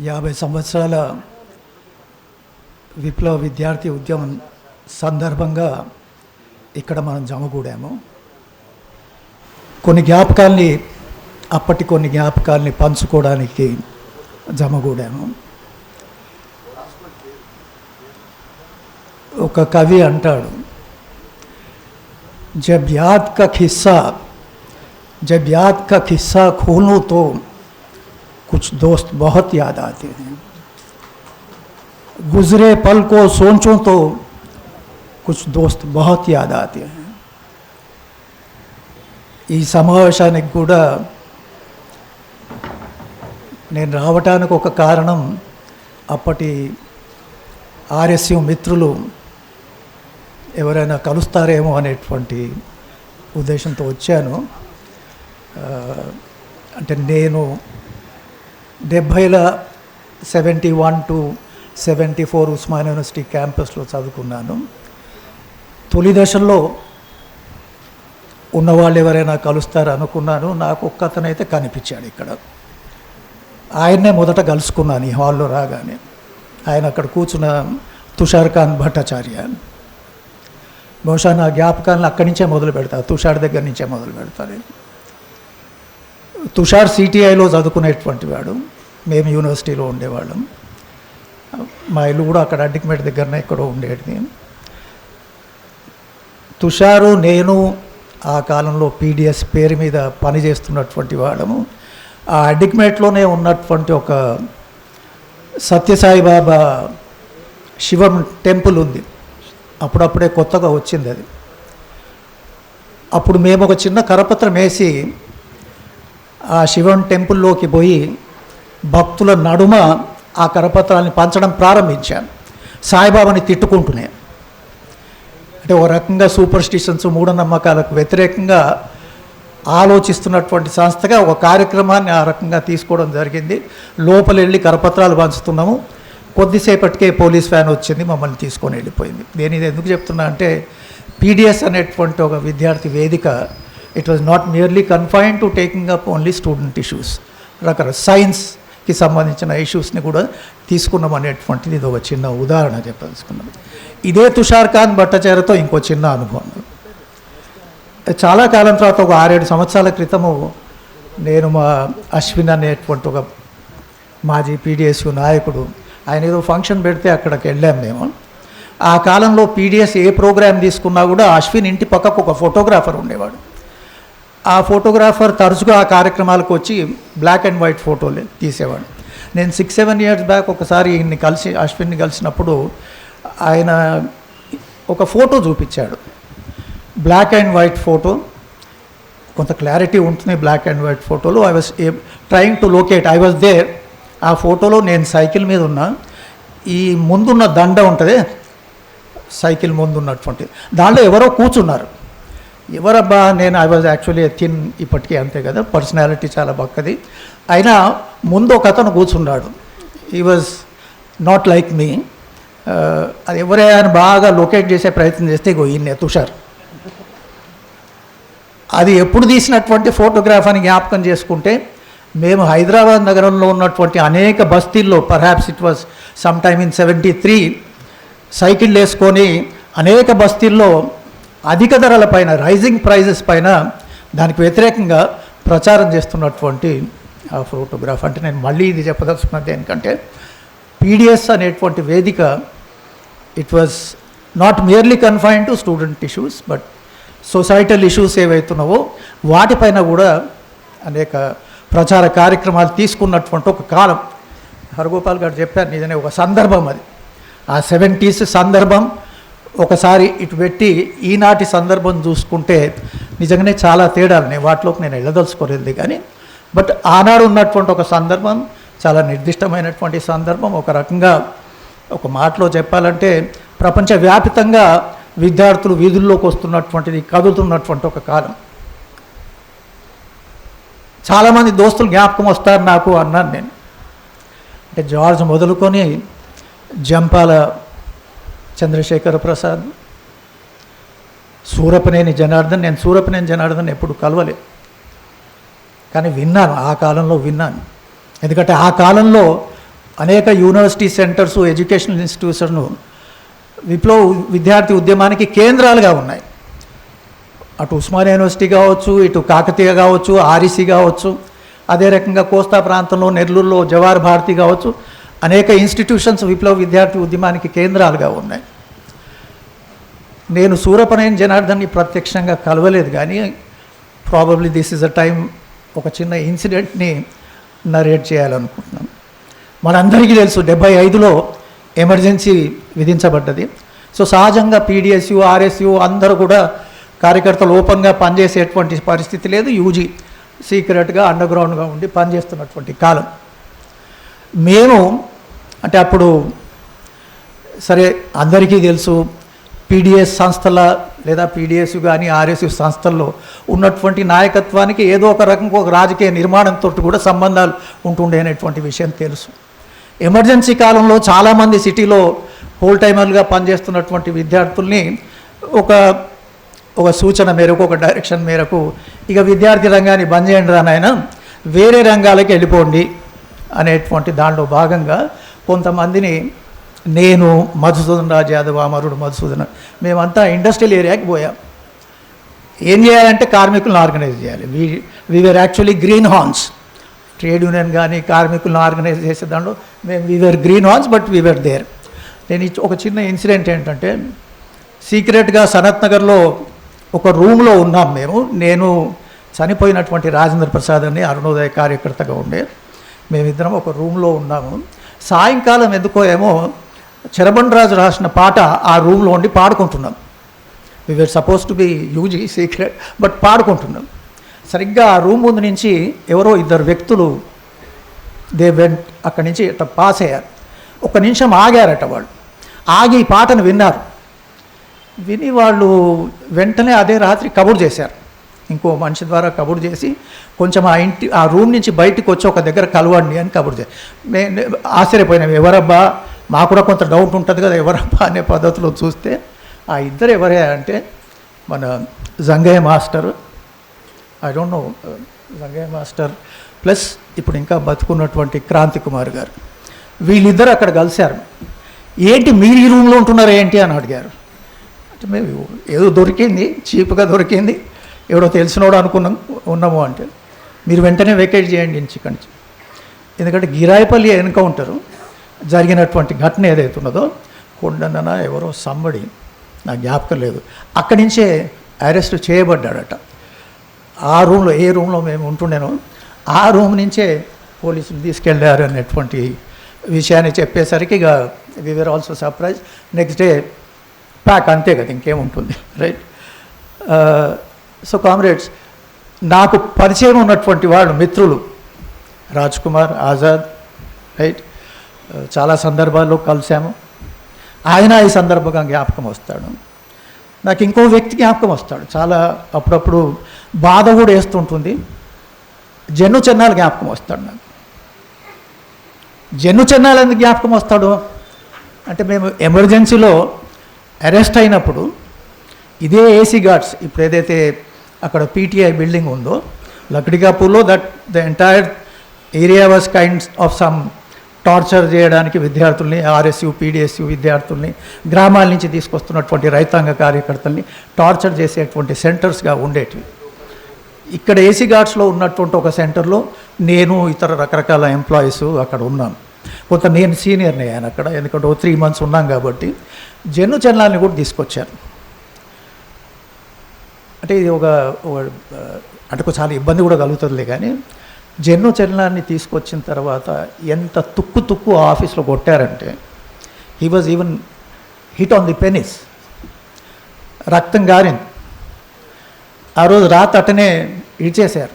50 సంవత్సరాల విప్లవ విద్యార్థి ఉద్యమం సందర్భంగా ఇక్కడ మనం జమగూడాము. అప్పటి కొన్ని జ్ఞాపకాల్ని పంచుకోవడానికి జమగూడాము. ఒక కవి అంటాడు, जब याद का किस्सा खोलूं तो कुछ दोस्त बहुत याद आते हैं, गुजरे पल को सोचूं तो कुछ दोस्त बहुत याद आते हैं. ఈ సమావేశానికి కూడా నేను రావటానికి ఒక కారణం, అప్పటి ఆర్ఎస్యు మిత్రులు ఎవరైనా కలుస్తారేమో అనేటువంటి ఉద్దేశంతో వచ్చాను. అంటే నేను 70ల 71 to 74 ఉస్మానియా యూనివర్సిటీ క్యాంపస్లో చదువుకున్నాను. తొలి దశల్లో ఉన్నవాళ్ళు ఎవరైనా కలుస్తారు అనుకున్నాను. నాకు ఒక్క అతనైతే కనిపించాడు ఇక్కడ. ఆయన్నే మొదట కలుసుకున్నాను ఈ హాల్లో రాగానే. ఆయన అక్కడ కూర్చున్న తుషార్ ఖాన్ భట్టాచార్య. బహుశా నా జ్ఞాపకాలను అక్కడి నుంచే మొదలు పెడతాను, తుషార్ దగ్గర నుంచే మొదలు పెడతాను. తుషార్ సిటిఐలో చదువుకునేటువంటి వాడు, మేము యూనివర్సిటీలో ఉండేవాళ్ళం. మా ఇల్లు కూడా అక్కడ అడ్డికమేట దగ్గరనే ఎక్కడో ఉండేది. తుషారు నేను ఆ కాలంలో పీడిఎస్ పేరు మీద పనిచేస్తున్నటువంటి వాళ్ళము. ఆ అడ్డికమేట్లోనే ఉన్నటువంటి ఒక సత్యసాయిబాబా శివం టెంపుల్ ఉంది, అప్పుడప్పుడే కొత్తగా వచ్చింది అది. అప్పుడు మేము ఒక చిన్న కరపత్రం వేసి ఆ శివం టెంపుల్లోకి పోయి భక్తుల నడుమ ఆ కరపత్రాన్ని పంచడం ప్రారంభించాను, సాయిబాబాని తిట్టుకుంటూనే. అంటే ఒక రకంగా సూపర్ స్టిషన్స్, మూఢనమ్మకాలకు వ్యతిరేకంగా ఆలోచిస్తున్నటువంటి సంస్థగా ఒక కార్యక్రమాన్ని ఆ రకంగా తీసుకోవడం జరిగింది. లోపల వెళ్ళి కరపత్రాలు పంచుతున్నాము. కొద్దిసేపటికే పోలీస్ వ్యాన్ వచ్చింది, మమ్మల్ని తీసుకొని వెళ్ళిపోయింది. నేను ఇది ఎందుకు చెప్తున్నా అంటే, పీడిఎస్ అనేటువంటి ఒక విద్యార్థి వేదిక, it was not merely confined to taking up only student issues, రకరకాల సైన్స్కి సంబంధించిన ఇష్యూస్ని కూడా తీసుకున్నాం అనేటువంటిది ఇది ఒక చిన్న ఉదాహరణ చెప్పదలుచుకున్నాం. ఇదే తుషార్ ఖాన్ భట్టాచార్యతో ఇంకో చిన్న అనుభవం. చాలా కాలం తర్వాత, ఒక 6-7 సంవత్సరాల క్రితము, నేను మా అశ్విన్ అనేటువంటి ఒక మాజీ పీడిఎస్యు నాయకుడు, ఆయన ఏదో ఫంక్షన్ పెడితే అక్కడికి వెళ్ళాం మేము. ఆ కాలంలో పీడిఎస్ ఏ ప్రోగ్రామ్ తీసుకున్నా కూడా అశ్విన్ ఇంటి పక్కకు ఒక ఫోటోగ్రాఫర్ ఉండేవాడు. ఆ ఫోటోగ్రాఫర్ తరచుగా ఆ కార్యక్రమాలకు వచ్చి బ్లాక్ అండ్ వైట్ ఫోటోలు తీసేవాడు. నేను 6-7 ఇయర్స్ బ్యాక్ ఒకసారి అశ్విన్ని కలిసినప్పుడు ఆయన ఒక ఫోటో చూపించాడు, బ్లాక్ అండ్ వైట్ ఫోటో. కొంత క్లారిటీ ఉంటుంది బ్లాక్ అండ్ వైట్ ఫోటోలో. I was trying to locate, I was there. ఆ ఫోటోలో నేను సైకిల్ మీద ఉన్నా, ఈ ముందున్న దండ ఉంటుంది సైకిల్ ముందున్నటువంటి దాంట్లో ఎవరో కూర్చున్నారు. ఎవరబ్బా నేను, ఐ వాజ్ యాక్చువల్లీ థిన్, ఇప్పటికీ అంతే కదా, పర్సనాలిటీ చాలా బక్కది. అయినా ముందు ఒక అతను కూర్చున్నాడు, హీ వాజ్ నాట్ లైక్ మీ. అది ఎవరైనా బాగా లొకేట్ చేసే ప్రయత్నం చేస్తే ఈయన తుషార్. అది ఎప్పుడు తీసినటువంటి ఫోటోగ్రాఫ్ అని జ్ఞాపకం చేసుకుంటే, మేము హైదరాబాద్ నగరంలో ఉన్నటువంటి అనేక బస్తీల్లో, perhaps it was some time in 73, cycle వేసుకొని అనేక బస్తీల్లో అధిక ధరల పైన, రైజింగ్ ప్రైజెస్ పైన దానికి వ్యతిరేకంగా ప్రచారం చేస్తున్నటువంటి ఆ ఫోటోగ్రాఫ్. అంటే నేను మళ్ళీ ఇది చెప్పదలుచుకున్నది ఏంటంటే, పీడిఎస్ అనేటువంటి వేదిక, it was not merely confined to student issues, but societal issues ఏవైతున్నావో వాటిపైన కూడా అనేక ప్రచార కార్యక్రమాలు తీసుకున్నటువంటి ఒక కాలం. హరగోపాల్ గారు చెప్పారు, నిజమే ఒక సందర్భం అది. ఆ 70s సందర్భం ఒకసారి ఇటు పెట్టి ఈనాటి సందర్భం చూసుకుంటే నిజంగానే చాలా తేడాలని, వాటిలోకి నేను వెళ్ళదలుచుకోలేదు కానీ, బట్ ఆనాడు ఉన్నటువంటి ఒక సందర్భం చాలా నిర్దిష్టమైనటువంటి సందర్భం. ఒక రకంగా ఒక మాటలో చెప్పాలంటే, ప్రపంచవ్యాప్తంగా విద్యార్థులు వీధుల్లోకి వస్తున్నటువంటిది, కదులుతున్నటువంటి ఒక కాలం. చాలామంది దోస్తులు జ్ఞాపకం వస్తారు నాకు అన్నాను నేను. అంటే జార్జ్ మొదలుకొని జంపాల చంద్రశేఖర ప్రసాద్, సూరపనేని జనార్దన్. నేను సూరపనేని జనార్దన్ ఎప్పుడు కలవలేదు, కానీ విన్నాను, ఆ కాలంలో విన్నాను. ఎందుకంటే ఆ కాలంలో అనేక యూనివర్సిటీ సెంటర్స్, ఎడ్యుకేషనల్ ఇన్స్టిట్యూషన్లు విప్లవ విద్యార్థి ఉద్యమానికి కేంద్రాలుగా ఉన్నాయి. అటు ఉస్మానియా యూనివర్సిటీ కావచ్చు, ఇటు కాకతీయ కావచ్చు, ఆర్ఈసీ కావచ్చు, అదే రకంగా కోస్తా ప్రాంతంలో నెల్లూరులో జవహర్ భారతి కావచ్చు, అనేక ఇన్స్టిట్యూషన్స్ విప్లవ విద్యార్థి ఉద్యమానికి కేంద్రాలుగా ఉన్నాయి. నేను సూరపనేని జనార్దన్ని ప్రత్యక్షంగా కలవలేదు, కానీ probably this is a time ఒక చిన్న ఇన్సిడెంట్ని నరేట్ చేయాలనుకుంటున్నాను. మనందరికీ తెలుసు 75లో ఎమర్జెన్సీ విధించబడ్డది. సో సహజంగా పీడిఎస్యు, ఆర్ఎస్యు అందరూ కూడా కార్యకర్తలు ఓపెన్గా పనిచేసేటువంటి పరిస్థితి లేదు. యూజీ సీక్రెట్గా అండర్గ్రౌండ్గా ఉండి పనిచేస్తున్నటువంటి కాలం. మేము అంటే అప్పుడు సరే అందరికీ తెలుసు పీడిఎస్ సంస్థల లేదా పీడిఎస్యు కానీ ఆర్ఎస్యు సంస్థల్లో ఉన్నటువంటి నాయకత్వానికి ఏదో ఒక రకంగా ఒక రాజకీయ నిర్మాణంతో కూడా సంబంధాలు ఉంటుండే అనేటువంటి విషయం తెలుసు. ఎమర్జెన్సీ కాలంలో చాలామంది సిటీలో హోల్ టైమర్లుగా పనిచేస్తున్నటువంటి విద్యార్థుల్ని ఒక సూచన మేరకు, ఒక డైరెక్షన్ మేరకు ఇక విద్యార్థి రంగాన్ని బంద్ చేయండి రా నాయన, వేరే రంగాలకి వెళ్ళిపోండి అనేటువంటి దానిలో భాగంగా కొంతమందిని నేను, మధుసూదన్ రాజ్ యాదవ్, అమరుడు మధుసూదన్, మేమంతా ఇండస్ట్రియల్ ఏరియాకి పోయాం. ఏం చేయాలంటే కార్మికులను ఆర్గనైజ్ చేయాలి. We are actually greenhorns, trade union కానీ కార్మికులను ఆర్గనైజ్ చేసే దాంట్లో మేము we are greenhorns, but we are there. నేను ఒక చిన్న ఇన్సిడెంట్ ఏంటంటే, సీక్రెట్గా సనత్ నగర్లో ఒక రూమ్లో ఉన్నాం మేము. నేను చనిపోయినటువంటి రాజేంద్ర ప్రసాద్ అని అరుణోదయ కార్యకర్తగా ఉండే మేమిద్దరం ఒక రూమ్లో ఉన్నాము. సాయంకాలం ఎందుకో ఏమో చరబండరాజు రాసిన పాట ఆ రూమ్లో ఉండి పాడుకుంటున్నాం. We were suppose to be UG secret, but పాడుకుంటున్నాం. సరిగ్గా ఆ రూమ్ ముందు నుంచి ఎవరో ఇద్దరు వ్యక్తులు అక్కడి నుంచి పాస్ అయ్యారు. ఒక నిమిషం ఆగారట. వాళ్ళు ఆగి ఈ పాటను విన్నారు. విని వాళ్ళు వెంటనే అదే రాత్రి కబురు చేశారు. ఇంకో మనిషి ద్వారా కబురు చేసి కొంచెం ఆ రూమ్ నుంచి బయటకు వచ్చి ఒక దగ్గర కలవండి అని కబురు చేశారు. నేను ఆశ్చర్యపోయినాం, ఎవరబ్బా, మాకు కూడా కొంత డౌట్ ఉంటుంది కదా ఎవరబ్బా అనే పద్ధతిలో చూస్తే ఆ ఇద్దరు ఎవరే అంటే మన Jangaiah master, I don't know, Jangaiah master plus ఇప్పుడు ఇంకా బతుకున్నటువంటి క్రాంతి కుమార్ గారు, వీళ్ళిద్దరు అక్కడ కలిశారు. ఏంటి మీరు ఈ రూమ్లో ఉంటున్నారు ఏంటి అని అడిగారు. అంటే మేము ఏదో దొరికింది, చీప్గా దొరికింది, ఎవడో తెలిసినోడు ఉన్నాము అంటే మీరు వెంటనే వెకేట్ చేయండి ఇక్కడి నుంచి. ఎందుకంటే గిరాయిపల్లి ఎన్కౌంటరు జరిగినటువంటి ఘటన ఏదైతే ఉన్నదో, కొండన ఎవరో సంబడి, నాకు జ్ఞాపకం లేదు, అక్కడి నుంచే అరెస్ట్ చేయబడ్డాడట. ఆ రూమ్లో, ఏ రూమ్లో మేము ఉంటుండేనో ఆ రూమ్ నుంచే పోలీసులు తీసుకెళ్ళారు అనేటువంటి విషయాన్ని చెప్పేసరికి ఇక we were also surprise. Next day pack, అంతే కదా, ఇంకేముంటుంది, రైట్. సో కామ్రేడ్స్, నాకు పరిచయం ఉన్నటువంటి వాళ్ళు మిత్రులు రాజ్ కుమార్ ఆజాద్, రైట్, చాలా సందర్భాల్లో కలిసాము. ఆయన ఈ సందర్భంగా జ్ఞాపకం వస్తాడు. నాకు ఇంకో వ్యక్తి జ్ఞాపకం వస్తాడు, చాలా అప్పుడప్పుడు బాధ కూడా వేస్తుంటుంది. జన్ను చెన్నాలు జ్ఞాపకం వస్తాడు నాకు. జన్ను చెన్నాలు ఎందుకు జ్ఞాపకం వస్తాడు అంటే, మేము ఎమర్జెన్సీలో అరెస్ట్ అయినప్పుడు ఇదే ఏసీ గార్డ్స్, ఇప్పుడు ఏదైతే అక్కడ పీటీఐ బిల్డింగ్ ఉందో లక్డికాపూర్లో, the entire area was kinds of some torture చేయడానికి విద్యార్థుల్ని, ఆర్ఎస్యు పీడిఎస్యు విద్యార్థుల్ని, గ్రామాల నుంచి తీసుకొస్తున్నటువంటి రైతాంగ కార్యకర్తల్ని టార్చర్ చేసేటువంటి సెంటర్స్గా ఉండేటివి. ఇక్కడ ఏసీ గార్డ్స్లో ఉన్నటువంటి ఒక సెంటర్లో నేను, ఇతర రకరకాల ఎంప్లాయీస్ అక్కడ ఉన్నాను. కొంత నేను సీనియర్ని అయ్యాను అక్కడ, ఎందుకంటే 3 months ఉన్నాం కాబట్టి. జన్ను చెన్నాల్ని కూడా తీసుకొచ్చాను. అంటే ఇది అంటే చాలా ఇబ్బంది కూడా కలుగుతుందిలే, కానీ జన్ను చెన్నాల్ని తీసుకొచ్చిన తర్వాత ఎంత తుక్కు ఆఫీస్లో కొట్టారంటే, he was even hit on the penis, రక్తం గారింది. ఆ రోజు రాత్రి అట్టనే ఇచ్చేశారు.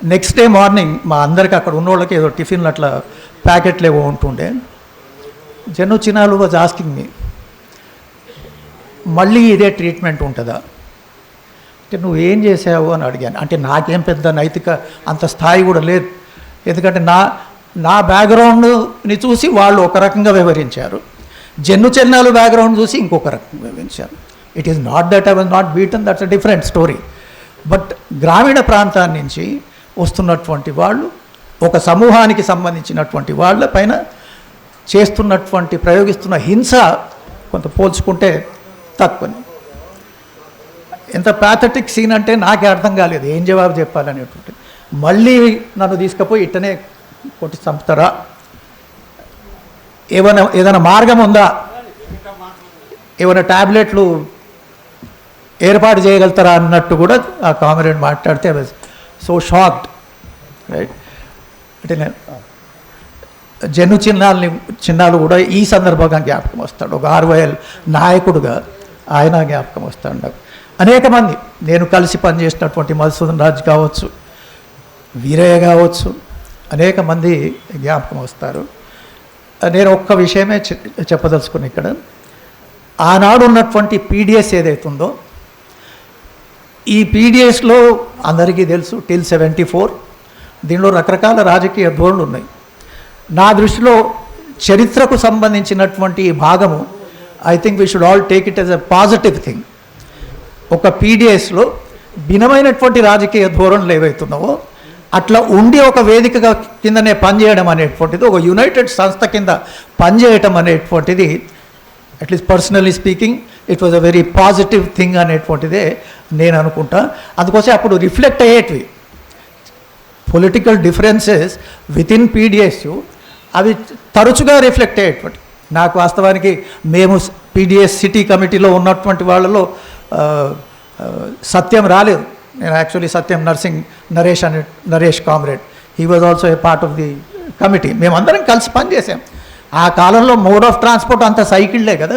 నెక్స్ట్ డే మార్నింగ్ మా అందరికీ అక్కడ ఉన్నోళ్ళకి ఏదో టిఫిన్లు అట్లా ప్యాకెట్లు ఏవో ఉంటుండే. జన్ను చిన్నాలు వాజ్ ఆస్కింగ్ మీ, మళ్ళీ ఇదే ట్రీట్మెంట్ ఉంటుందా అంటే, నువ్వు ఏం చేసావు అని అడిగాను. అంటే నాకేం పెద్ద నైతిక అంత స్థాయి కూడా లేదు, ఎందుకంటే నా బ్యాక్గ్రౌండ్ని చూసి వాళ్ళు ఒక రకంగా వివరించారు, జన్ను చెన్నాలు బ్యాక్గ్రౌండ్ చూసి ఇంకొక రకంగా వివరించారు. It is not that I was not beaten, that's a different story. But గ్రామీణ ప్రాంతాల నుంచి వస్తున్నటువంటి వాళ్ళు ఒక సమూహానికి సంబంధించినటువంటి వాళ్ళపైన ప్రయోగిస్తున్న హింస కొంత పోల్చుకుంటే తక్కువని. ఎంత ప్యాథటిక్ సీన్ అంటే నాకే అర్థం కాలేదు, ఏం జవాబు చెప్పాలనేటువంటి. మళ్ళీ నన్ను తీసుకుపోయి ఇట్టనే కొట్టి చంపుతారా, ఏదైనా మార్గం ఉందా, ఏమైనా ట్యాబ్లెట్లు ఏర్పాటు చేయగలుగుతారా అన్నట్టు కూడా ఆ కామ్రేడ్ మాట్లాడితే సో షాక్డ్, రైట్. అంటే నేను జన్ను చిన్నాలు కూడా ఈ సందర్భంగా జ్ఞాపకం వస్తాడు. ఒక RYL నాయకుడుగా ఆయన జ్ఞాపకం వస్తాడు నాకు. అనేక మంది నేను కలిసి పనిచేసినటువంటి మధుసూదన్ రాజ్ కావచ్చు, వీరయ్య కావచ్చు, అనేక మంది జ్ఞాపకం వస్తారు. నేను ఒక్క విషయమే చెప్పదలుచుకుని ఇక్కడ, ఆనాడు ఉన్నటువంటి PDS ఏదైతుందో, ఈ PDSలో అందరికీ తెలుసు టిల్ 74 దీనిలో రకరకాల రాజకీయ ధోరణులు ఉన్నాయి. నా దృష్టిలో చరిత్రకు సంబంధించినటువంటి ఈ భాగము I think we should all take it as a positive thing. ఒక PDSలో భిన్నమైనటువంటి రాజకీయ ధోరణులు ఏవైతున్నావో అట్లా ఉండి ఒక వేదిక కిందనే పనిచేయడం అనేటువంటిది, ఒక యునైటెడ్ సంస్థ కింద పనిచేయటం అనేటువంటిది, at least personally speaking it was a very positive thing అనేటువంటిదే నేను అనుకుంటా. అందుకోసం అప్పుడు రిఫ్లెక్ట్ అయ్యేటివి political differences with in PDS అవి తరచుగా రిఫ్లెక్ట్ అయ్యేటువంటి. నాకు వాస్తవానికి మేము PDS సిటీ కమిటీలో ఉన్నటువంటి వాళ్ళలో సత్యం రాలేదు. నేను actually Satyam Naresh comrade, he was also a part of the committee. మేమందరం కలిసి పనిచేసాం. ఆ కాలంలో మోడ్ ఆఫ్ ట్రాన్స్పోర్ట్ అంతా సైకిళ్ళే కదా,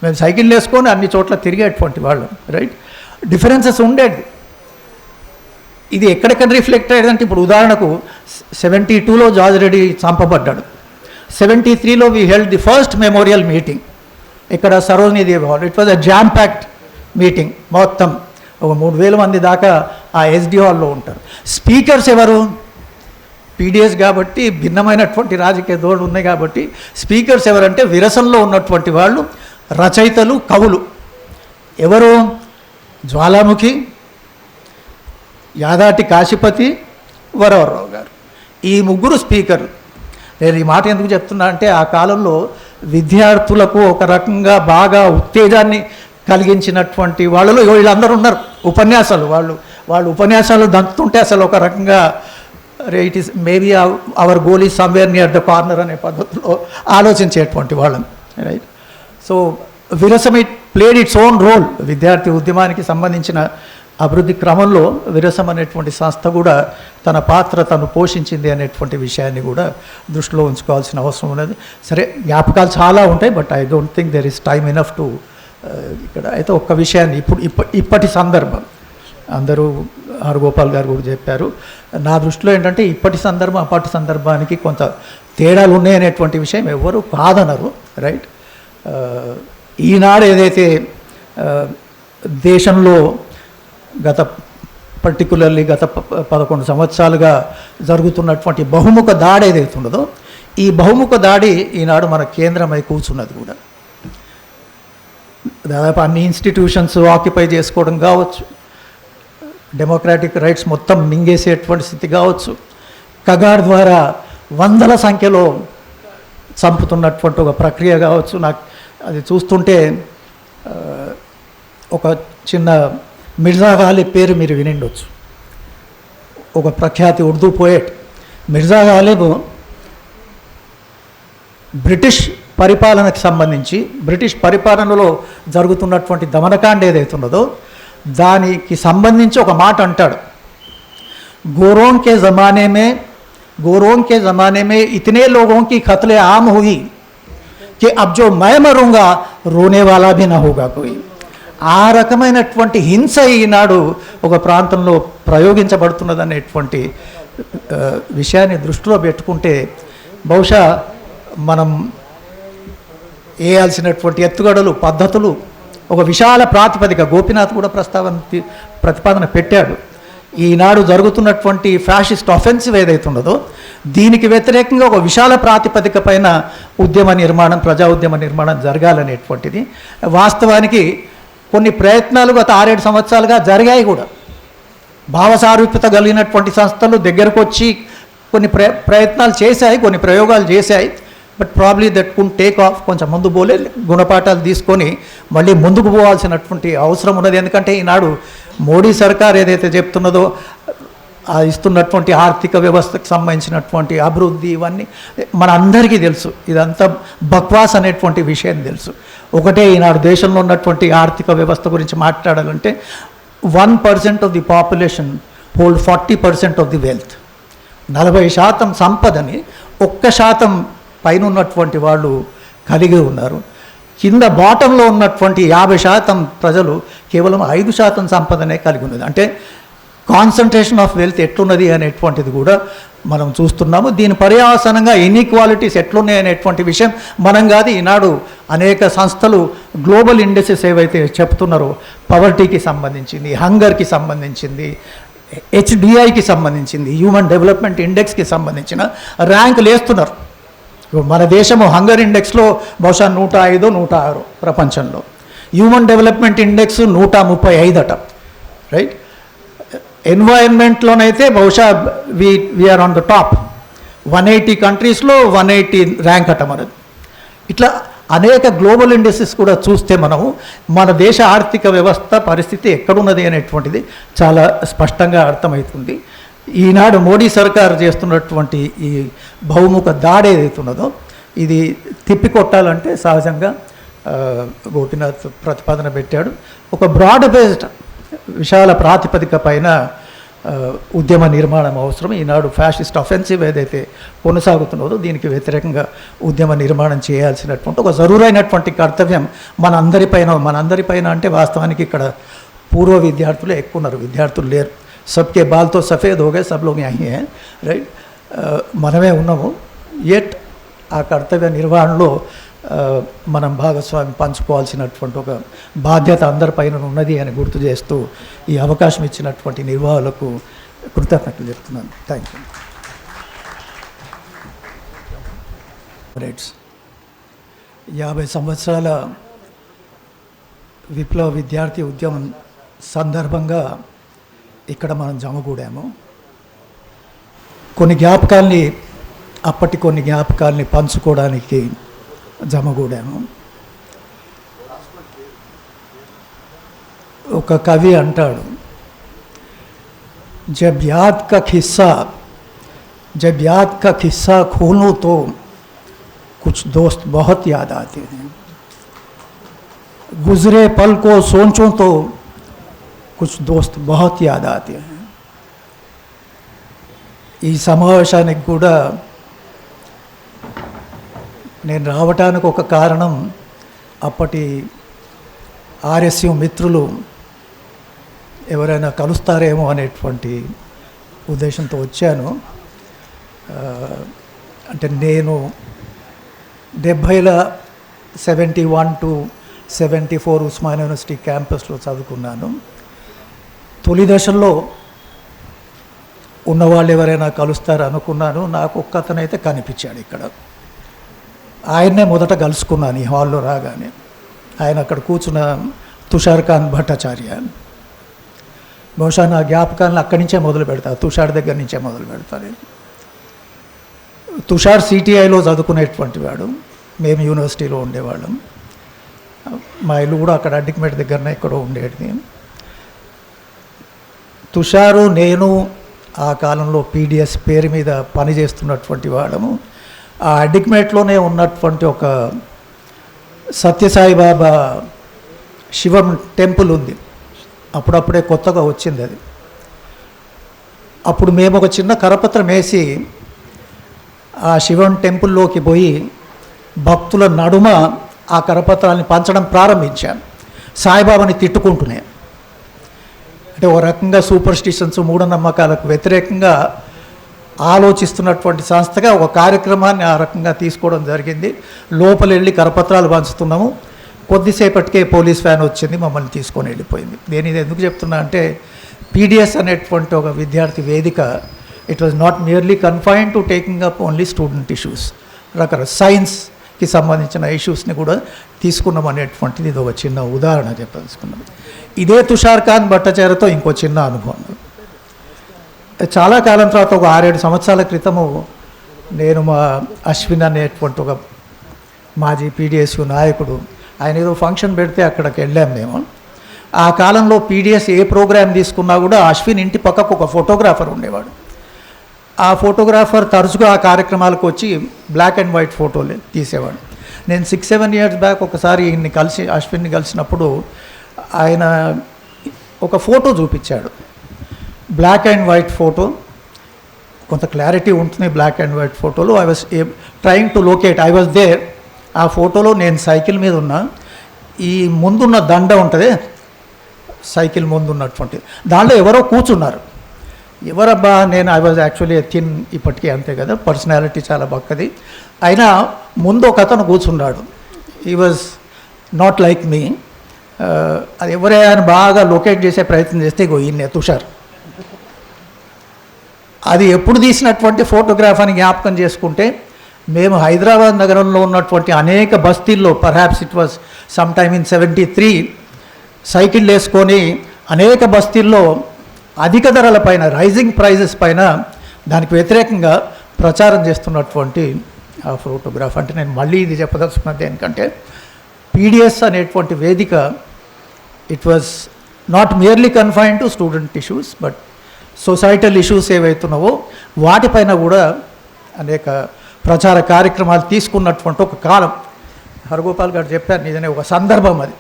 మేము సైకిల్ వేసుకొని అన్ని చోట్ల తిరిగేటువంటి వాళ్ళం, రైట్. డిఫరెన్సెస్ ఉండేది. ఇది ఎక్కడెక్కడ రిఫ్లెక్ట్ అయ్యేదంటే, ఇప్పుడు ఉదాహరణకు 72లో జార్జ్ రెడ్డి చంపబడ్డాడు. 73లో we held the first memorial meeting ఇక్కడ Sarojini Devi hall. It was a jam packed meeting. మొత్తం ఒక 3000 మంది దాకా ఆ SD హాల్లో ఉంటారు. స్పీకర్స్ ఎవరు? PDS కాబట్టి భిన్నమైనటువంటి రాజకీయ ధోరణులు ఉన్నాయి కాబట్టి స్పీకర్స్ ఎవరంటే విరసంలో ఉన్నటువంటి వాళ్ళు, రచయితలు, కవులు. ఎవరు? జ్వాలాముఖి, యాదాటి కాశీపతి, వరవరరావు గారు, ఈ ముగ్గురు స్పీకర్లు. నేను ఈ మాట ఎందుకు చెప్తున్నా అంటే, ఆ కాలంలో విద్యార్థులకు ఒక రకంగా బాగా ఉత్తేజాన్ని కలిగించినటువంటి వాళ్ళలో వీళ్ళందరూ ఉన్నారు. ఉపన్యాసాలు వాళ్ళు ఉపన్యాసాలు దంచుతుంటే అసలు ఒక రకంగా it is maybe our goal is somewhere near the corner అనే పద్ధతిలో ఆలోచించేటువంటి వాళ్ళని, right. So Virasam it played its own role. విద్యార్థి ఉద్యమానికి సంబంధించిన అభివృద్ధి క్రమంలో విరసం అనేటువంటి సంస్థ కూడా తన పాత్ర తను పోషించింది అనేటువంటి విషయాన్ని కూడా దృష్టిలో ఉంచుకోవాల్సిన అవసరం ఉన్నది. సరే, జ్ఞాపకాలు చాలా ఉంటాయి, but I don't think there is time enough to ఇక్కడ. అయితే ఒక్క విషయాన్ని ఇప్పటి సందర్భం అందరూ గోపాల్ గారు కూడా చెప్పారు. నా దృష్టిలో ఏంటంటే, ఇప్పటి సందర్భం అప్పటి సందర్భానికి కొంత తేడాలు ఉన్నాయనేటువంటి విషయం ఎవరు కాదనరు, రైట్. ఈనాడు ఏదైతే దేశంలో పర్టికులర్లీ గత 11 సంవత్సరాలుగా జరుగుతున్నటువంటి బహుముఖ దాడి ఏదైతే ఉన్నదో, ఈ బహుముఖ దాడి ఈనాడు మన కేంద్రమై కూర్చున్నది కూడా. దాదాపు అన్ని ఇన్స్టిట్యూషన్స్ ఆక్యుపై చేసుకోవడం కావచ్చు, డెమోక్రాటిక్ రైట్స్ మొత్తం మింగేసేటువంటి స్థితి కావచ్చు, కగార్ ద్వారా వందల సంఖ్యలో చంపుతున్నటువంటి ఒక ప్రక్రియ కావచ్చు. నాకు అది చూస్తుంటే ఒక చిన్న మిర్జా గాలిబ్ పేరు మీరు వినిండొచ్చు, ఒక ప్రఖ్యాతి ఉర్దూ పోయెట్. మిర్జా గాలిబ్ బ్రిటిష్ పరిపాలనకు సంబంధించి, బ్రిటిష్ పరిపాలనలో జరుగుతున్నటువంటి దమనకాండ ఏదైతున్నదో దానికి సంబంధించి ఒక మాట అంటాడు. गोरों के ज़माने में इतने लोगों की कत्ले आम हुई कि अब जो मैं मरूंगा रोने वाला भी ना होगा कोई. ఆ రకమైనటువంటి హింస ఈనాడు ఒక ప్రాంతంలో ప్రయోగించబడుతున్నదనేటువంటి విషయాన్ని దృష్టిలో పెట్టుకుంటే బహుశా మనం వేయాల్సినటువంటి ఎత్తుగడలు, పద్ధతులు ఒక విశాల ప్రాతిపదిక, గోపీనాథ్ కూడా ప్రతిపాదన పెట్టాడు. ఈనాడు జరుగుతున్నటువంటి ఫ్యాషిస్ట్ ఆఫెన్సివ్ ఏదైతే ఉన్నదో దీనికి వ్యతిరేకంగా ఒక విశాల ప్రాతిపదిక పైన ఉద్యమ నిర్మాణం, ప్రజా ఉద్యమ నిర్మాణం జరగాలనేటువంటిది. వాస్తవానికి కొన్ని ప్రయత్నాలు గత 6-7 సంవత్సరాలుగా జరిగాయి కూడా. భావసారూప్యత కలిగినటువంటి సంస్థలు దగ్గరకు వచ్చి కొన్ని ప్రయత్నాలు చేశాయి, కొన్ని ప్రయోగాలు చేశాయి. But probably that could take off. కొంచెం ముందు పోలే, గుణపాఠాలు తీసుకొని మళ్ళీ ముందుకు పోవాల్సినటువంటి అవసరం ఉన్నది. ఎందుకంటే ఈనాడు మోడీ సర్కార్ ఏదైతే చెప్తున్నదో ఇస్తున్నటువంటి ఆర్థిక వ్యవస్థకు సంబంధించినటువంటి అభివృద్ధి ఇవన్నీ మన అందరికీ తెలుసు. ఇదంతా బక్వాస్ అనేటువంటి విషయం తెలుసు. ఒకటే, ఈనాడు దేశంలో ఉన్నటువంటి ఆర్థిక వ్యవస్థ గురించి మాట్లాడాలంటే 1% of the population hold 40% of the wealth. 40% సంపదని 1% పైన ఉన్నటువంటి వాళ్ళు కలిగి ఉన్నారు. కింద బాటంలో ఉన్నటువంటి 50% ప్రజలు కేవలం 5% సంపదనే కలిగి ఉన్నది. అంటే కాన్సన్ట్రేషన్ ఆఫ్ వెల్త్ ఎట్లున్నది అనేటువంటిది కూడా మనం చూస్తున్నాము. దీని పర్యవసానంగా ఇన్ఈక్వాలిటీస్ ఎట్లున్నాయి అనేటువంటి విషయం మనం కాదు, ఈనాడు అనేక సంస్థలు గ్లోబల్ ఇండెక్సెస్ ఏవైతే చెప్తున్నారో పవర్టీకి సంబంధించింది, హంగర్కి సంబంధించింది, హెచ్డిఐకి సంబంధించింది, హ్యూమన్ డెవలప్మెంట్ ఇండెక్స్కి సంబంధించిన ర్యాంకులు వేస్తున్నారు. మన దేశము హంగర్ ఇండెక్స్లో బహుశా 105, 106 ప్రపంచంలో. హ్యూమన్ డెవలప్మెంట్ ఇండెక్స్ 135 అట, రైట్. ఎన్వైరన్మెంట్లోనైతే బహుశా వీఆర్ ఆన్ ద టాప్. 180 కంట్రీస్లో 180 ర్యాంక్ అట మనది. ఇట్లా అనేక గ్లోబల్ ఇండెక్సెస్ కూడా చూస్తే మనము మన దేశ ఆర్థిక వ్యవస్థ పరిస్థితి ఎక్కడున్నది అనేటువంటిది చాలా స్పష్టంగా అర్థమవుతుంది. ఈనాడు మోడీ సర్కార్ చేస్తున్నటువంటి ఈ బహుముఖ దాడి ఏదైతున్నదో ఇది తిప్పికొట్టాలంటే సహజంగా గోపీనాథ్ ప్రతిపాదన పెట్టాడు. ఒక బ్రాడ్ బేస్డ్ విశాల ప్రాతిపదిక పైన ఉద్యమ నిర్మాణం అవసరం. ఈనాడు ఫ్యాసిస్ట్ అఫెన్సివ్ ఏదైతే కొనసాగుతున్నదో దీనికి వ్యతిరేకంగా ఉద్యమ నిర్మాణం చేయాల్సినటువంటి ఒక జరూరైనటువంటి కర్తవ్యం మనందరిపైన అంటే వాస్తవానికి ఇక్కడ పూర్వ విద్యార్థులే ఎక్కువ ఉన్నారు, విద్యార్థులు లేరు. సబ్కే బాల్తో సఫేద్ హోగే సబ్ లోగ్ యహీ హై, రైట్. మనమే ఉన్నాము. ఎట్ ఆ కర్తవ్య నిర్వహణలో మనం భాగస్వామి పంచుకోవాల్సినటువంటి ఒక బాధ్యత అందరిపైన ఉన్నది అని గుర్తు చేస్తూ ఈ అవకాశం ఇచ్చినటువంటి నిర్వాహకులకు కృతజ్ఞతలు చెప్తున్నాను. Thank you. రైట్స్ 50 సంవత్సరాల విప్లవ విద్యార్థి ఉద్యమం సందర్భంగా ఇక్కడ మనం జమగూడాము. అప్పటి కొన్ని జ్ఞాపకాల్ని పంచుకోవడానికి జమగూడాము. ఒక కవి అంటాడు, జబ్ యాద్ కా ఖిస్సా ఖోలూं तो कुछ दोस्त बहुत याद आते हैं, गुजरे पल को सोचूं तो कुछ दोस्त बहुत याद आते हैं. ఈ సమావేశానికి కూడా నేను రావటానికి ఒక కారణం, అప్పటి ఆర్ఎస్యు మిత్రులు ఎవరైనా కలుస్తారేమో అనేటువంటి ఉద్దేశంతో వచ్చాను. అంటే నేను 70ల 71 to 74 ఉస్మానియా యూనివర్సిటీ క్యాంపస్లో చదువుకున్నాను. తొలి దశల్లో ఉన్నవాళ్ళు ఎవరైనా కలుస్తారు అనుకున్నాను. నాకు ఒక్క అతనైతే కనిపించాడు ఇక్కడ. ఆయన్నే మొదట కలుసుకున్నాను ఈ హాల్లో రాగానే. ఆయన అక్కడ కూర్చున్న తుషార్ ఖాన్ భట్టాచార్య. బహుశా నా జ్ఞాపకాలను అక్కడి నుంచే మొదలు పెడతాను, తుషార్ దగ్గర నుంచే మొదలు పెడతాను. తుషార్ సిటిఐలో చదువుకునేటువంటి వాడు, మేము యూనివర్సిటీలో ఉండేవాళ్ళం. మా ఇల్లు కూడా అక్కడ అడ్డికమేట దగ్గరనే ఎక్కడో ఉండేది. తుషారు నేను ఆ కాలంలో పీడిఎస్ పేరు మీద పనిచేస్తున్నటువంటి వాళ్ళము. ఆ అడ్డికమేట్లోనే ఉన్నటువంటి ఒక సత్యసాయిబాబా శివం టెంపుల్ ఉంది, అప్పుడప్పుడే కొత్తగా వచ్చింది అది. అప్పుడు మేము ఒక చిన్న కరపత్రం వేసి ఆ శివం టెంపుల్లోకి పోయి భక్తుల నడుమ ఆ కరపత్రాన్ని పంచడం ప్రారంభించాను, సాయిబాబాని తిట్టుకుంటూనే. అంటే ఓ రకంగా సూపర్ స్టిషన్స్, మూఢనమ్మకాలకు వ్యతిరేకంగా ఆలోచిస్తున్నటువంటి సంస్థగా ఒక కార్యక్రమాన్ని ఆ రకంగా తీసుకోవడం జరిగింది. లోపల వెళ్ళి కరపత్రాలు పంచుతున్నాము. కొద్దిసేపటికే పోలీస్ వ్యాన్ వచ్చింది, మమ్మల్ని తీసుకొని వెళ్ళిపోయింది. నేను ఇది ఎందుకు చెప్తున్నా అంటే పీడిఎస్ అనేటువంటి ఒక విద్యార్థి వేదిక, it was not merely confined to taking up only student issues, రకరకాల సైన్స్కి సంబంధించిన ఇష్యూస్ని కూడా తీసుకున్నాం అనేటువంటిది ఇది ఒక చిన్న ఉదాహరణ చెప్పదలుచుకున్నాం. ఇదే తుషార్ ఖాన్ భట్టాచార్యతో ఇంకో చిన్న అనుభవం. చాలా కాలం తర్వాత ఒక 6-7 సంవత్సరాల క్రితము నేను మా అశ్విన్ అనేటువంటి ఒక మాజీ పీడిఎస్యు నాయకుడు, ఆయన ఏదో ఫంక్షన్ పెడితే అక్కడికి వెళ్ళాం మేము. ఆ కాలంలో పీడిఎస్ ఏ ప్రోగ్రామ్ తీసుకున్నా కూడా అశ్విన్ ఇంటి పక్కకు ఒక ఫోటోగ్రాఫర్ ఉండేవాడు. ఆ ఫోటోగ్రాఫర్ తరచుగా ఆ కార్యక్రమాలకు వచ్చి బ్లాక్ అండ్ వైట్ ఫోటోలు తీసేవాడు. నేను 6-7 ఇయర్స్ బ్యాక్ ఒకసారి అశ్విన్ని కలిసినప్పుడు ఆయన ఒక ఫోటో చూపించాడు, బ్లాక్ అండ్ వైట్ ఫోటో, కొంత క్లారిటీ ఉంటుంది బ్లాక్ అండ్ వైట్ ఫోటోలో. I was trying to locate, I was there. ఆ ఫోటోలో నేను సైకిల్ మీద ఉన్నా, ఈ ముందున్న దండ ఉంటుంది సైకిల్ ముందున్నటువంటి దాంట్లో ఎవరో కూర్చున్నారు. ఎవరబ్బా నేను ఐ వాజ్ యాక్చువల్లీ థిన్, ఇప్పటికీ అంతే కదా, పర్సనాలిటీ చాలా బక్కది. అయినా ముందు ఒక అతను కూర్చున్నాడు, హీ వాజ్ నాట్ లైక్ మీ. అది ఎవరే అని బాగా లొకేట్ చేసే ప్రయత్నం చేస్తే ఇగో ఈయన తుషార్. అది ఎప్పుడు తీసినటువంటి ఫోటోగ్రాఫ్ అని జ్ఞాపకం చేసుకుంటే, మేము హైదరాబాద్ నగరంలో ఉన్నటువంటి అనేక బస్తీల్లో, perhaps it was some time in 73, cycle వేసుకొని అనేక బస్తీల్లో అధిక ధరల పైన, రైజింగ్ ప్రైజెస్ పైన దానికి వ్యతిరేకంగా ప్రచారం చేస్తున్నటువంటి ఆ ఫోటోగ్రాఫ్. అంటే నేను మళ్ళీ ఇది చెప్పదలుచుకున్నది ఏంటంటే, పీడిఎస్ అనేటువంటి వేదిక it was not merely confined to student issues, but societal issues ఏవైతున్నావో వాటిపైన కూడా అనేక ప్రచార కార్యక్రమాలు తీసుకున్నటువంటి ఒక కాలం. హరగోపాల్ గారు చెప్పారు, నిజమే ఒక సందర్భం అది.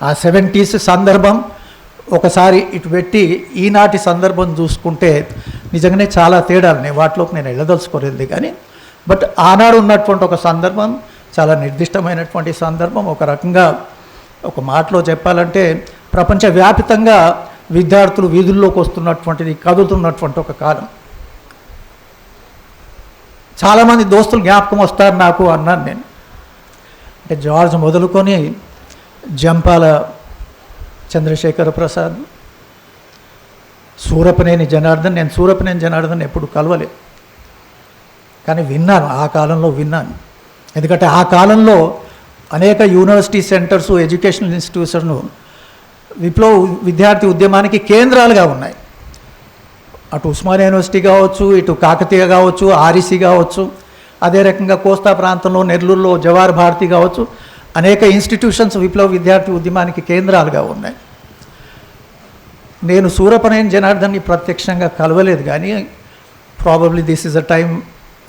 ఆ 70s సందర్భం ఒకసారి ఇటు పెట్టి ఈనాటి సందర్భం చూసుకుంటే నిజంగానే చాలా తేడాలు. వాటిలోకి నేను వెళ్ళదలుచుకోలేదు కానీ, బట్ ఆనాడు ఉన్నటువంటి ఒక సందర్భం చాలా నిర్దిష్టమైనటువంటి సందర్భం. ఒక రకంగా ఒక మాటలో చెప్పాలంటే ప్రపంచవ్యాప్తంగా విద్యార్థులు వీధుల్లోకి వస్తున్నటువంటిది, కదులుతున్నటువంటి ఒక కాలం. చాలామంది దోస్తులు జ్ఞాపకం వస్తారు నాకు అన్నాను నేను. అంటే జార్జ్ మొదలుకొని జంపాల చంద్రశేఖర ప్రసాద్, సూరపనేని జనార్దన్. నేను సూరపనేని జనార్దన్ ఎప్పుడు కలవలేదు కానీ విన్నాను, ఆ కాలంలో విన్నాను. ఎందుకంటే ఆ కాలంలో అనేక యూనివర్సిటీ సెంటర్స్, ఎడ్యుకేషనల్ ఇన్స్టిట్యూషన్లు విప్లవ విద్యార్థి ఉద్యమానికి కేంద్రాలుగా ఉన్నాయి. అటు ఉస్మానియా యూనివర్సిటీ కావచ్చు, ఇటు కాకతీయ కావచ్చు, ఆర్ఈసీ కావచ్చు, అదే రకంగా కోస్తా ప్రాంతంలో నెల్లూరులో జవహర్ భారతి కావచ్చు, అనేక ఇన్స్టిట్యూషన్స్ విప్లవ విద్యార్థి ఉద్యమానికి కేంద్రాలుగా ఉన్నాయి. నేను సూరపనేని జనార్దన్ని ప్రత్యక్షంగా కలవలేదు కానీ probably this is a time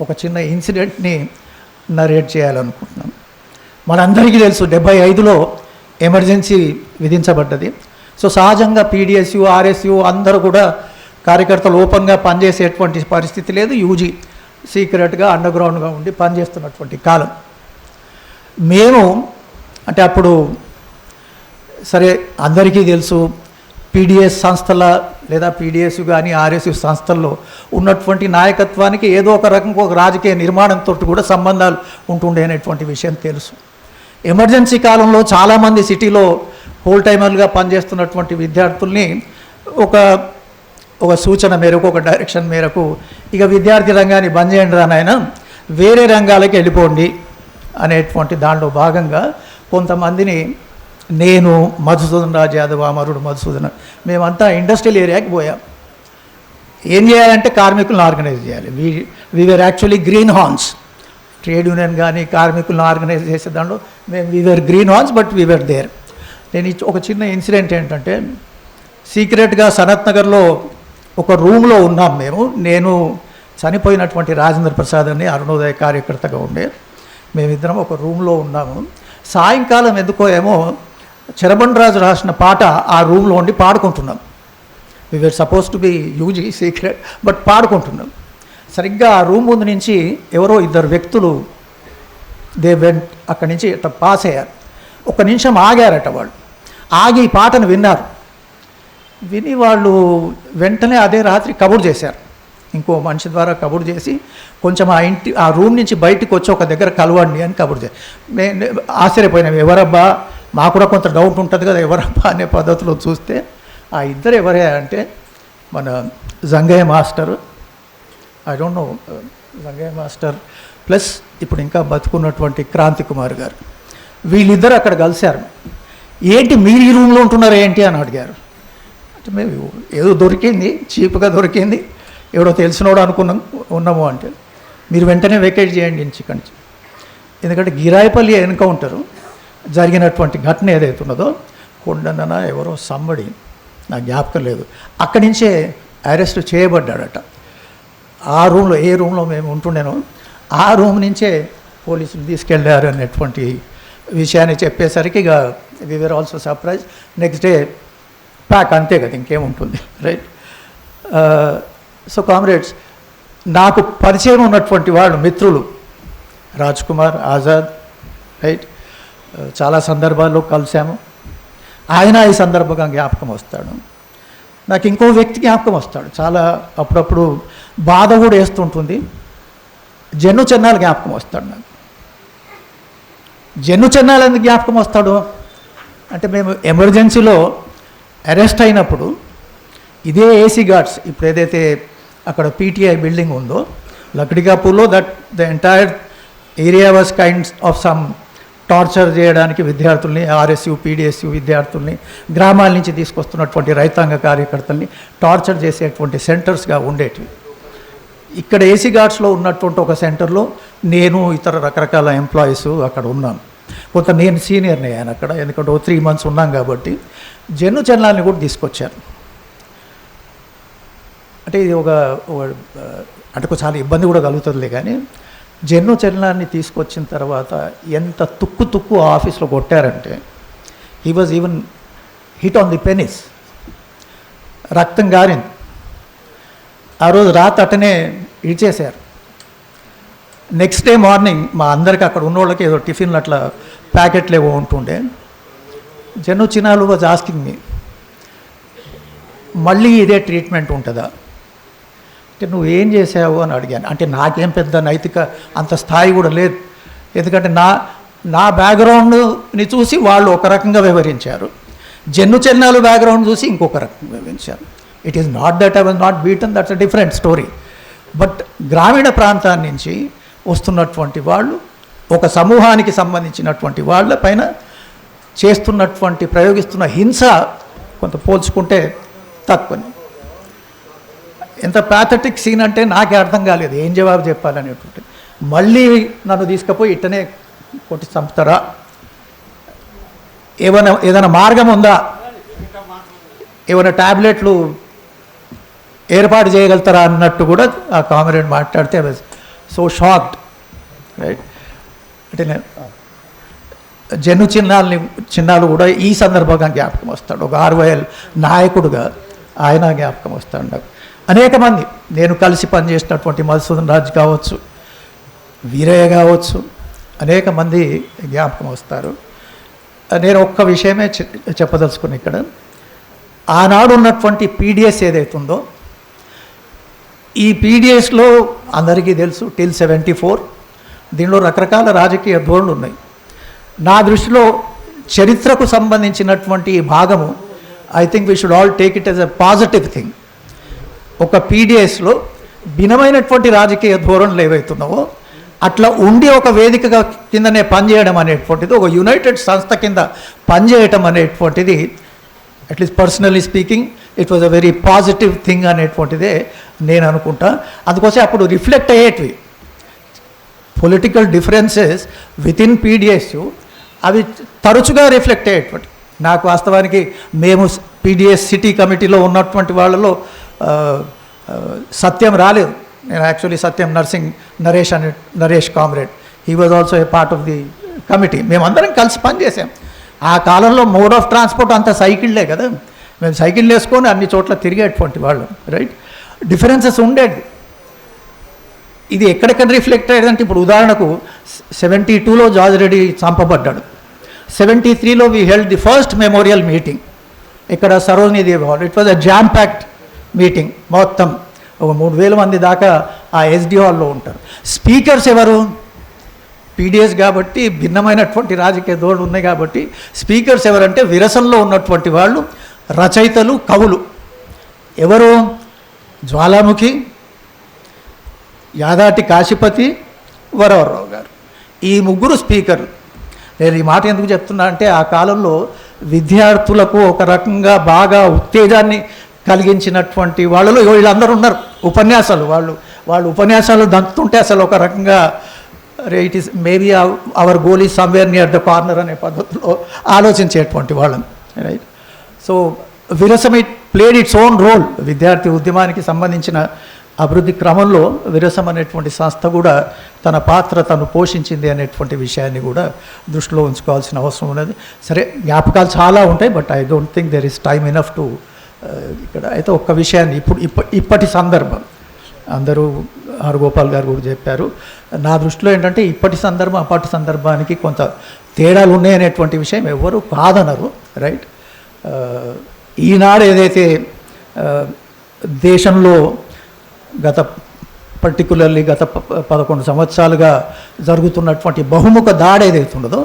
ఒక చిన్న ఇన్సిడెంట్ని నరేట్ చేయాలనుకుంటున్నాను. మనందరికీ తెలుసు 75లో ఎమర్జెన్సీ విధించబడ్డది. సో సహజంగా పీడిఎస్యు, ఆర్ఎస్యు అందరూ కూడా కార్యకర్తలు ఓపెన్గా పనిచేసేటువంటి పరిస్థితి లేదు. యూజీ సీక్రెట్గా అండర్గ్రౌండ్గా ఉండి పనిచేస్తున్నటువంటి కాలం. మేము అంటే అప్పుడు సరే అందరికీ తెలుసు పీడిఎస్ సంస్థల లేదా పీడిఎస్ కానీ ఆర్ఎస్యు సంస్థల్లో ఉన్నటువంటి నాయకత్వానికి ఏదో ఒక రకంగా ఒక రాజకీయ నిర్మాణంతో కూడా సంబంధాలు ఉంటుండే అనేటువంటి విషయం తెలుసు. ఎమర్జెన్సీ కాలంలో చాలామంది సిటీలో హోల్ టైమర్లుగా పనిచేస్తున్నటువంటి విద్యార్థుల్ని ఒక సూచన మేరకు, ఒక డైరెక్షన్ మేరకు ఇక విద్యార్థి రంగాన్ని బంద్ చేయండి రా నాయన, వేరే రంగాలకి వెళ్ళిపోండి అనేటువంటి దాంట్లో భాగంగా కొంతమందిని నేను, మధుసూదన్ రాజ్ యాదవ్, అమరుడు మధుసూదన్, మేమంతా ఇండస్ట్రియల్ ఏరియాకి పోయాం. ఏం చేయాలంటే కార్మికులను ఆర్గనైజ్ చేయాలి. We are actually greenhorns, trade union కానీ కార్మికులను ఆర్గనైజ్ చేసే దాంట్లో మేము we are greenhorns, but we are there. నేను ఒక చిన్న ఇన్సిడెంట్ ఏంటంటే, సీక్రెట్గా సనత్ నగర్లో ఒక రూమ్లో ఉన్నాం మేము. నేను చనిపోయినటువంటి రాజేంద్ర ప్రసాద్ అని అరుణోదయ కార్యకర్తగా ఉండే, మేమిద్దరం ఒక రూమ్లో ఉన్నాము. సాయంకాలం ఎందుకో ఏమో చరబండరాజు రాసిన పాట ఆ రూమ్లో ఉండి పాడుకుంటున్నాం. We were suppose to be UG secret, but పాడుకుంటున్నాం. సరిగ్గా ఆ రూమ్ ముందు నుంచి ఎవరో 2 వ్యక్తులు దే వెంట్ అక్కడి నుంచి అట్లా పాస్ అయ్యారు. 1 నిమిషం ఆగారట. వాళ్ళు ఆగి ఈ పాటను విన్నారు. విని వాళ్ళు వెంటనే అదే రాత్రి కబురు చేశారు. ఇంకో మనిషి ద్వారా కబురు చేసి కొంచెం ఆ రూమ్ నుంచి బయటకు వచ్చి ఒక దగ్గర కలవండి అని కబురు చేశారు. నేను ఆశ్చర్యపోయినాం, ఎవరబ్బా, మాకు కూడా కొంత డౌట్ ఉంటుంది కదా ఎవరబ్బా అనే పద్ధతిలో చూస్తే ఆ ఇద్దరు ఎవరే అంటే మన Jangaiah master, I don't know, Jangaiah master plus ఇప్పుడు ఇంకా బతుకున్నటువంటి క్రాంతి కుమార్ గారు, వీళ్ళిద్దరు అక్కడ కలిశారు. ఏంటి మీరు ఈ రూమ్లో ఉంటున్నారు ఏంటి అని అడిగారు. అంటే మేము ఏదో దొరికింది, చీప్గా దొరికింది, ఎవడో తెలిసినోడు ఉన్నాము అంటే మీరు వెంటనే వెకేట్ చేయండి ఇక్కడి నుంచి. ఎందుకంటే గిరాయిపల్లి ఎన్కౌంటరు జరిగినటువంటి ఘటన ఏదైతే ఉన్నదో కొండన ఎవరో సంబడి నాకు జ్ఞాపకం లేదు, అక్కడి నుంచే అరెస్ట్ చేయబడ్డాడట. ఆ రూమ్లో, ఏ రూమ్లో మేము ఉంటుండేనో ఆ రూమ్ నుంచే పోలీసులు తీసుకెళ్ళారు అనేటువంటి విషయాన్ని చెప్పేసరికి ఇక we were also surprise. Next day pack, అంతే కదా, ఇంకేముంటుంది, రైట్. సో కామ్రేడ్స్, నాకు పరిచయం ఉన్నటువంటి వాళ్ళు మిత్రులు రాజ్ కుమార్ ఆజాద్, రైట్, చాలా సందర్భాల్లో కలిసాము. ఆయన ఈ సందర్భంగా జ్ఞాపకం వస్తాడు. నాకు ఇంకో వ్యక్తి జ్ఞాపకం వస్తాడు, చాలా అప్పుడప్పుడు బాధ కూడా వేస్తుంటుంది. జన్ను చెన్నాలు జ్ఞాపకం వస్తాడు నాకు. జన్ను చెన్నాలు ఎందుకు జ్ఞాపకం వస్తాడు అంటే, మేము ఎమర్జెన్సీలో అరెస్ట్ అయినప్పుడు ఇదే ఏసీ గార్డ్స్, ఇప్పుడు ఏదైతే అక్కడ పీటీఐ బిల్డింగ్ ఉందో లక్డికాపూర్లో, that the entire area was kinds of some torture చేయడానికి విద్యార్థుల్ని, ఆర్ఎస్యు పీడిఎస్యు విద్యార్థుల్ని, గ్రామాల నుంచి తీసుకొస్తున్నటువంటి రైతాంగ కార్యకర్తల్ని టార్చర్ చేసేటువంటి సెంటర్స్గా ఉండేటివి. ఇక్కడ ఏసీ గార్డ్స్లో ఉన్నటువంటి ఒక సెంటర్లో నేను ఇతర రకరకాల ఎంప్లాయీస్ అక్కడ ఉన్నాను. కొంత నేను సీనియర్ని అయ్యాను అక్కడ, ఎందుకంటే 3 months ఉన్నాం కాబట్టి. జన్ను చెన్నాల్ని కూడా తీసుకొచ్చాను. అంటే ఇది అంటే చాలా ఇబ్బంది కూడా కలుగుతుందిలే, కానీ జన్ను చెన్నాల్ని తీసుకొచ్చిన తర్వాత ఎంత తుక్కు ఆఫీస్లో కొట్టారంటే, he was even hit on the penis, రక్తం గారింది. ఆ రోజు రాత్రి అట్టనే ఇచ్చేశారు. నెక్స్ట్ డే మార్నింగ్ మా అందరికీ అక్కడ ఉన్నోళ్ళకి ఏదో టిఫిన్లు అట్లా ప్యాకెట్లు ఏవో ఉంటుండే. జన్ను చిన్నాలు వాజ్ ఆస్కింగ్ మీ, మళ్ళీ ఇదే ట్రీట్మెంట్ ఉంటుందా అంటే, నువ్వు ఏం చేసావు అని అడిగాను. అంటే నాకేం పెద్ద నైతిక అంత స్థాయి కూడా లేదు, ఎందుకంటే నా బ్యాక్గ్రౌండ్ని చూసి వాళ్ళు ఒక రకంగా వివరించారు, జన్ను చెన్నాలు బ్యాక్గ్రౌండ్ చూసి ఇంకొక రకంగా వివరించారు. It is not that I was not beaten, that's a different story. But గ్రామీణ ప్రాంతాన్ని నుంచి వస్తున్నటువంటి వాళ్ళు, ఒక సమూహానికి సంబంధించినటువంటి వాళ్ళ పైన ప్రయోగిస్తున్న హింస కొంత పోల్చుకుంటే తక్కువని. ఎంత ప్యాథటిక్ సీన్ అంటే నాకే అర్థం కాలేదు, ఏం జవాబు చెప్పాలనేటువంటి. మళ్ళీ నన్ను తీసుకుపోయి ఇట్టనే కొట్టి చంపుతారా, ఏదైనా మార్గం ఉందా, ఏమైనా ట్యాబ్లెట్లు ఏర్పాటు చేయగలుగుతారా అన్నట్టు కూడా ఆ కామ్రేడ్ మాట్లాడితే I was so shocked, right. అంటే నేను జన్ను చిన్నాలు కూడా ఈ సందర్భంగా జ్ఞాపకం వస్తాడు. ఒక RYL నాయకుడుగా ఆయన జ్ఞాపకం వస్తాడు నాకు. అనేక మంది నేను కలిసి పనిచేసినటువంటి మధుసూదన్ రాజ్ కావచ్చు, వీరయ్య కావచ్చు, అనేక మంది జ్ఞాపకం వస్తారు. నేను ఒక్క విషయమే చెప్పదలుచుకుని ఇక్కడ, ఆనాడు ఉన్నటువంటి పీడిఎస్ ఏదైతుందో, ఈ పీడిఎస్లో అందరికీ తెలుసు టిల్ 74 దీనిలో రకరకాల రాజకీయ ధోరణులు ఉన్నాయి. నా దృష్టిలో చరిత్రకు సంబంధించినటువంటి ఈ భాగము I think we should all take it as a positive thing. ఒక పీడిఎస్లో భిన్నమైనటువంటి రాజకీయ ధోరణులు ఏవైతున్నావో అట్లా ఉండి ఒక వేదికగా కిందనే పనిచేయడం అనేటువంటిది, ఒక యునైటెడ్ సంస్థ కింద పనిచేయటం అనేటువంటిది, at least personally speaking it was a very positive thing అనేటువంటిదే నేను అనుకుంటా. అందుకోసం అప్పుడు రిఫ్లెక్ట్ అయ్యేటివి political differences with in PDS, అవి తరచుగా రిఫ్లెక్ట్ అయ్యేటువంటి. నాకు వాస్తవానికి మేము పీడిఎస్ సిటీ కమిటీలో ఉన్నటువంటి వాళ్ళలో సత్యం రాలేదు. నేను actually Satyam Naresh comrade, he was also a part of the committee. మేమందరం కలిసి పనిచేసాం. ఆ కాలంలో మోడ్ ఆఫ్ ట్రాన్స్పోర్ట్ అంతా సైకిళ్ళే కదా, మేము సైకిల్ వేసుకొని అన్ని చోట్ల తిరిగేటువంటి వాళ్ళు, రైట్. డిఫరెన్సెస్ ఉండేది. ఇది ఎక్కడెక్కడ రిఫ్లెక్ట్ అయ్యేదంటే, ఇప్పుడు ఉదాహరణకు 72లో జార్జ్ రెడ్డి చంపబడ్డాడు. 73లో we held the first memorial meeting ఇక్కడ Sarojini Devi hall. It was a jam packed meeting. మొత్తం ఒక 3000 మంది దాకా ఆ SD హాల్లో ఉంటారు. స్పీకర్స్ ఎవరు? పీడిఎస్ కాబట్టి భిన్నమైనటువంటి రాజకీయ ధోరణులు ఉన్నాయి కాబట్టి స్పీకర్స్ ఎవరంటే విరసంలో ఉన్నటువంటి వాళ్ళు, రచయితలు, కవులు. ఎవరు? జ్వాలాముఖి, యాదాటి కాశీపతి, వరవరరావు గారు, ఈ ముగ్గురు స్పీకర్లు. నేను ఈ మాట ఎందుకు చెప్తున్నా అంటే, ఆ కాలంలో విద్యార్థులకు ఒక రకంగా బాగా ఉత్తేజాన్ని కలిగించినటువంటి వాళ్ళలో వీళ్ళందరూ ఉన్నారు. ఉపన్యాసాలు వాళ్ళు ఉపన్యాసాలు దంచుతుంటే అసలు ఒక రకంగా it is maybe our goal is somewhere near the corner అనే పద్ధతిలో ఆలోచించేటువంటి వాళ్ళని, right. So Virasam it played its own role. విద్యార్థి ఉద్యమానికి సంబంధించిన అభివృద్ధి క్రమంలో విరసం అనేటువంటి సంస్థ కూడా తన పాత్ర తను పోషించింది అనేటువంటి విషయాన్ని కూడా దృష్టిలో ఉంచుకోవాల్సిన అవసరం ఉన్నది. సరే, జ్ఞాపకాలు చాలా ఉంటాయి, but I don't think there is time enough to ఇక్కడ అయితే ఒక్క విషయాన్ని ఇప్పటి సందర్భం అందరూ ఆర్ గోపాల్ గారు కూడా చెప్పారు. నా దృష్టిలో ఏంటంటే ఇప్పటి సందర్భం అప్పటి సందర్భానికి కొంత తేడాలు ఉన్నాయనేటువంటి విషయం ఎవరు కాదనరు, రైట్. ఈనాడు ఏదైతే దేశంలో పర్టికులర్లీ గత 11 సంవత్సరాలుగా జరుగుతున్నటువంటి బహుముఖ దాడి ఏదైతే ఉన్నదో,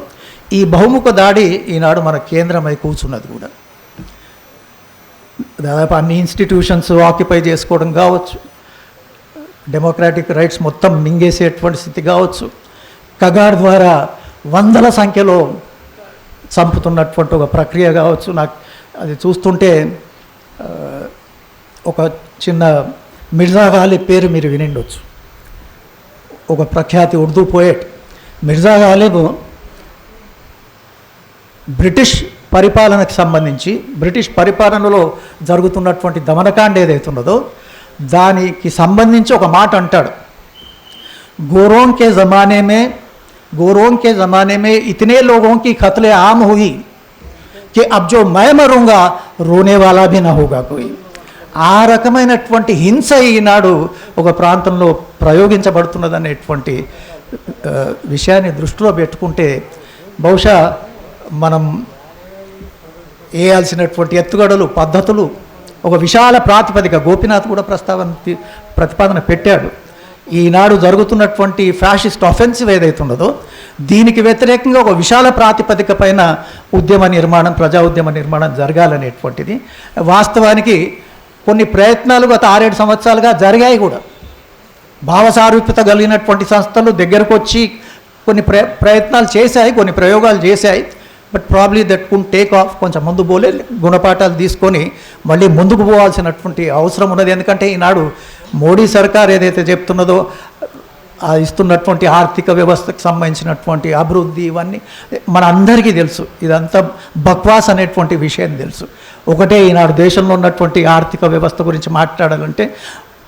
ఈ బహుముఖ దాడి ఈనాడు మన కేంద్రమై కూర్చున్నది కూడా. దాదాపు అన్ని ఇన్స్టిట్యూషన్స్ ఆక్యుపై చేసుకోవడం కావచ్చు, డెమోక్రాటిక్ రైట్స్ మొత్తం మింగేసేటువంటి స్థితి కావచ్చు, కగార్ ద్వారా వందల సంఖ్యలో చంపుతున్నటువంటి ఒక ప్రక్రియ కావచ్చు. నాకు అది చూస్తుంటే ఒక చిన్న మిర్జా గాలిబ్ పేరు మీరు వినిండొచ్చు, ఒక ప్రఖ్యాతి ఉర్దూ పోయెట్. మిర్జా గాలిబ్ బ్రిటిష్ పరిపాలనకు సంబంధించి బ్రిటిష్ పరిపాలనలో జరుగుతున్నటువంటి దమనకాండ ఏదైతే ఉన్నదో దానికి సంబంధించి ఒక మాట అంటాడు. गोरों के ज़माने में इतने लोगों की कत्ले आम हुई कि अब जो मैं मरूंगा रोने वाला भी ना होगा कोई. ఆ రకమైనటువంటి హింస ఈనాడు ఒక ప్రాంతంలో ప్రయోగించబడుతున్నదనేటువంటి విషయాన్ని దృష్టిలో పెట్టుకుంటే బహుశా మనం వేయాల్సినటువంటి ఎత్తుగడలు పద్ధతులు ఒక విశాల ప్రాతిపదిక గోపీనాథ్ కూడా ప్రతిపాదన పెట్టాడు. ఈనాడు జరుగుతున్నటువంటి ఫ్యాషిస్ట్ ఆఫెన్సివ్ ఏదైతే ఉన్నదో దీనికి వ్యతిరేకంగా ఒక విశాల ప్రాతిపదిక పైన ఉద్యమ నిర్మాణం, ప్రజా ఉద్యమ నిర్మాణం జరగాలనేటువంటిది. వాస్తవానికి కొన్ని ప్రయత్నాలు గత 6-7 సంవత్సరాలుగా జరిగాయి కూడా. భావసారూప్యత కలిగినటువంటి సంస్థలు దగ్గరకు వచ్చి కొన్ని ప్రయత్నాలు చేశాయి, కొన్ని ప్రయోగాలు చేశాయి. But probably that could take off. కొంచెం ముందు పోలే గుణపాఠాలు తీసుకొని మళ్ళీ ముందుకు పోవాల్సినటువంటి అవసరం ఉన్నది. ఎందుకంటే ఈనాడు మోడీ సర్కార్ ఏదైతే చెప్తున్నదో ఇస్తున్నటువంటి ఆర్థిక వ్యవస్థకు సంబంధించినటువంటి అభివృద్ధి ఇవన్నీ మన అందరికీ తెలుసు. ఇదంతా బక్వాస్ అనేటువంటి విషయం తెలుసు. ఒకటే, ఈనాడు దేశంలో ఉన్నటువంటి ఆర్థిక వ్యవస్థ గురించి మాట్లాడాలంటే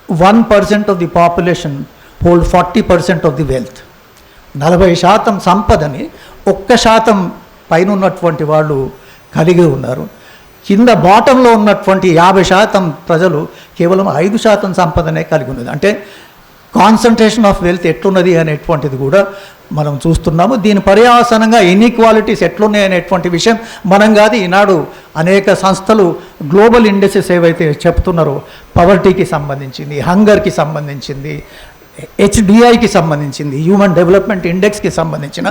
1% of the population hold 40% of the wealth. 40% సంపదని 1% పైన ఉన్నటువంటి వాళ్ళు కలిగి ఉన్నారు. కింద బాటంలో ఉన్నటువంటి 50% ప్రజలు కేవలం 5% సంపదనే కలిగి ఉన్నది. అంటే కాన్సన్ట్రేషన్ ఆఫ్ వెల్త్ ఎట్లున్నది అనేటువంటిది కూడా మనం చూస్తున్నాము. దీని పర్యవసానంగా ఇన్ఈక్వాలిటీస్ ఎట్లున్నాయి అనేటువంటి విషయం మనం కాదు, ఈనాడు అనేక సంస్థలు గ్లోబల్ ఇండెక్సెస్ ఏవైతే చెప్తున్నారో పవర్టీకి సంబంధించింది, హంగర్కి సంబంధించింది, హెచ్డిఐకి సంబంధించింది, హ్యూమన్ డెవలప్మెంట్ ఇండెక్స్కి సంబంధించిన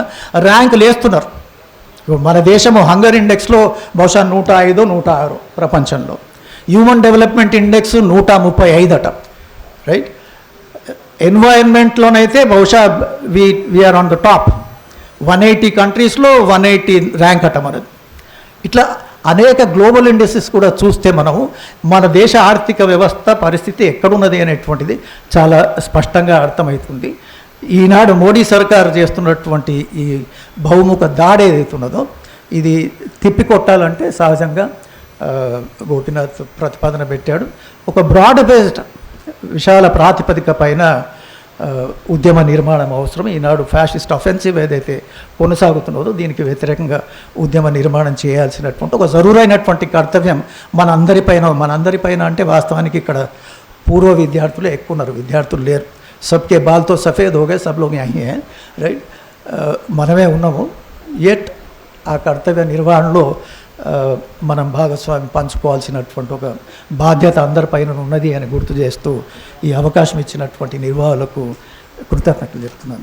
ర్యాంకులు వేస్తున్నారు. మన దేశము హంగర్ ఇండెక్స్లో బహుశా 105, 106 ప్రపంచంలో. హ్యూమన్ డెవలప్మెంట్ ఇండెక్స్ 135 అట, రైట్. ఎన్వైరన్మెంట్లోనైతే బహుశా వీఆర్ ఆన్ ద టాప్. 180 కంట్రీస్లో 180 ర్యాంక్ అట మనది. ఇట్లా అనేక గ్లోబల్ ఇండెక్సెస్ కూడా చూస్తే మనము మన దేశ ఆర్థిక వ్యవస్థ పరిస్థితి ఎక్కడున్నది అనేటువంటిది చాలా స్పష్టంగా అర్థమవుతుంది. ఈనాడు మోడీ సర్కార్ చేస్తున్నటువంటి ఈ బహుముఖ దాడి ఏదైతే ఉన్నదో ఇది తిప్పికొట్టాలంటే సహజంగా గోపీనాథ్ ప్రతిపాదన పెట్టాడు. ఒక బ్రాడ్ బేస్డ్ విశాల ప్రాతిపదిక పైన ఉద్యమ నిర్మాణం అవసరం. ఈనాడు ఫ్యాషిస్ట్ అఫెన్సివ్ ఏదైతే కొనసాగుతున్నదో దీనికి వ్యతిరేకంగా ఉద్యమ నిర్మాణం చేయాల్సినటువంటి ఒక జరూరైనటువంటి కర్తవ్యం మనందరిపైన అంటే వాస్తవానికి ఇక్కడ పూర్వ విద్యార్థులే ఎక్కువ ఉన్నారు, విద్యార్థులు లేరు. సబ్కే బాల్తో సఫేద్ హోగే సబ్ లోగ్ యహీ హై, రైట్. మనమే ఉన్నాము. ఎట్ ఆ కర్తవ్య నిర్వహణలో మనం భాగస్వామి పంచుకోవాల్సినటువంటి ఒక బాధ్యత అందరిపైన ఉన్నది అని గుర్తు చేస్తూ ఈ అవకాశం ఇచ్చినటువంటి నిర్వాహకులకు కృతజ్ఞతలు చెప్తున్నాను.